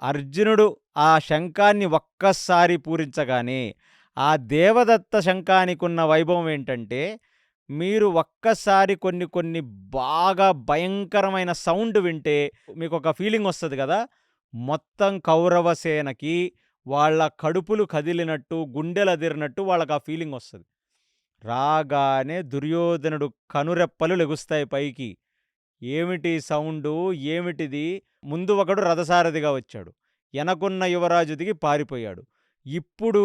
అర్జునుడు ఆ శంఖాన్ని ఒక్కసారి పూరించగానే, ఆ దేవదత్త శంఖానికున్న వైభవం ఏంటంటే, మీరు ఒక్కసారి కొన్ని కొన్ని బాగా భయంకరమైన సౌండ్ వింటే మీకొక ఫీలింగొస్తది గదా! మొత్తం కౌరవ సేనకి వాళ్ళ కడుపులు కదిలినట్టు, గుండెలదిరినట్టు వాళ్ళకా ఫీలింగొస్తది. రాగానే దుర్యోధనుడు కనురెప్పలు లెగుస్తాయి పైకి. ఏమిటి సౌండు? ఏమిటిది? ముందు ఒకడు రథసారథిగా వచ్చాడు. ఎనకున్న యువరాజు దిగి పారిపోయాడు. ఇప్పుడు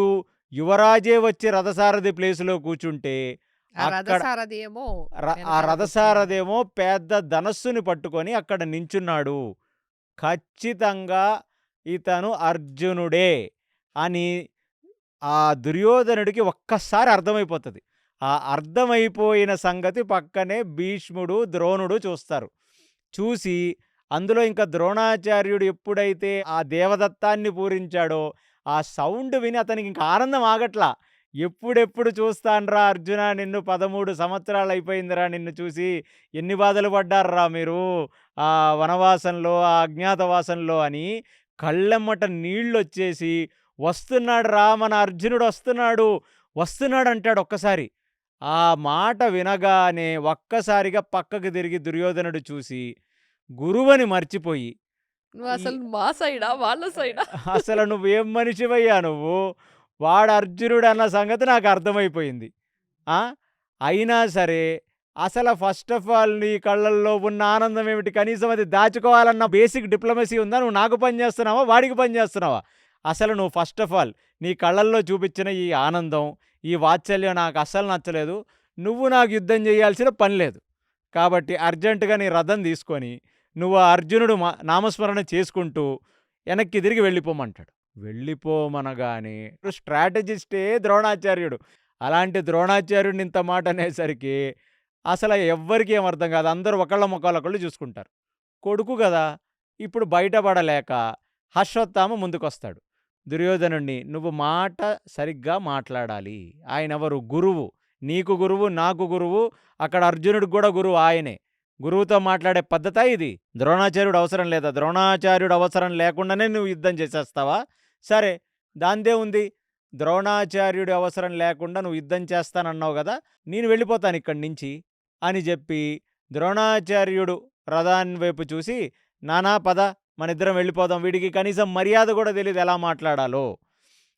యువరాజే వచ్చి రథసారథి ప్లేస్‌లో కూర్చుంటే, ఆ అక్కడ రథసారథి ఏమో ఆ వెనకాల కూర్చున్నాడు. రథసారథేమో పెద్ద ధనస్సుని పట్టుకొని అక్కడ నించున్నాడు. ఖచ్చితంగా ఇతను అర్జునుడే అని ఆ దుర్యోధనుడికి ఒక్కసారి అర్థమైపోతది. ఆ అర్థమైపోయిన సంగతి పక్కనే భీష్ముడు, ద్రోణుడు చూస్తారు. చూసి అందులో ఇంకా ద్రోణాచార్యుడు ఎప్పుడైతే ఆ దేవదత్తాన్ని పూరించాడో, ఆ సౌండ్ విని అతనికింక ఆనందం ఆగట్లా. ఎప్పుడెప్పుడు చూస్తానురా అర్జున నిన్ను 13 సంవత్సరాలయిపోయిందిరా నిన్ను చూసి. ఎన్ని బాధలు పడ్డార్రా మీరు ఆ వనవాసంలో, ఆ అజ్ఞాతవాసంలో అని కళ్ళెమ్మట నీళ్ళొచ్చేసి, "వస్తున్నాడురా మన అర్జునుడొస్తున్నాడు, వస్తున్నాడంటాడు" ఒక్కసారి. ఆ మాట వినగానే ఒక్కసారిగా పక్కకు తిరిగి దుర్యోధనుడు చూసి, గురువని మర్చిపోయి, ఈ నువ్వసలు మా సైడా? వాళ్ళ సైడా? అసలు నువ్వేం మనిషివయ్యా నువ్వు? వాడు అర్జునుడన్న సంగతి నాకర్థమైపోయింది. ఆ! అయినా సరే, అసల ఫస్ట్ ఆఫ్ ఆల్ నీ కళ్ళల్లో ఉన్న ఆనందం ఏమిటి? కనీసం అది దాచుకోవాలన్న బేసిక్ డిప్లొమసీ ఉందా? నువ్వు నాకు పని చేస్తున్నావా? వాడికి పని చేస్తున్నావా? అసలు నువ్వు ఫస్ట్ ఆఫ్ ఆల్ నీ కళ్ళల్లో చూపించిన ఈ ఆనందం, ఈ వాత్సల్యం నాకు అస్సలు నచ్చలేదు. నువ్వు నాకు యుద్ధం చేయాల్సిన పని లేదు. కాబట్టి అర్జెంట్‌గా నీ రథం తీసుకొని, నువ్వు ఆ అర్జునుడు నామస్మరణ చేసుకుంటూ వెనక్కి తిరిగి వెళ్ళిపోమంటాడు. వెళ్ళిపోమనగానే స్ట్రాటజిస్టే ద్రోణాచార్యుడు. అలాంటి ద్రోణాచార్యుడిని ఇంత మాట అనేసరికి అసల ఎవ్వరికీ ఏం అర్థం కాదు. అందరూ ఒకళ్ళ మొఖాలు ఒకళ్ళు చూసుకుంటారు. కొడుకు గదా! ఇప్పుడు బయటపడలేక అశ్వత్థామ ముందుకొస్తాడు. దుర్యోధనుడిని "నువ్వు మాట సరిగ్గా మాట్లాడాలి. ఆయనెవరు? గురువు. నీకు గురువు, నాకు గురువు. అక్కడ అర్జునుడికి గూడా గురువు ఆయనే. గురువుతో మాట్లాడే పద్ధతా ఇది? ద్రోణాచార్యుడు అవసరం లేదా? ద్రోణాచార్యుడు అవసరం లేకుండానే నువ్వు యుద్ధం చేసేస్తావా? సరే దాందేముంది? ద్రోణాచార్యుడి అవసరం లేకుండా నువ్వు యుద్ధం చేస్తానన్నావు గదా! నేను వెళ్ళిపోతానిక్కడి నుంచి" అని జెప్పి ద్రోణాచార్యుడు రథాన్ని వైపు చూసి, "నాన్నా పద మనిద్దరం వెళ్ళిపోదాం. వీడికి కనీసం మర్యాద గూడా తెలీదు ఎలా మాట్లాడాలో"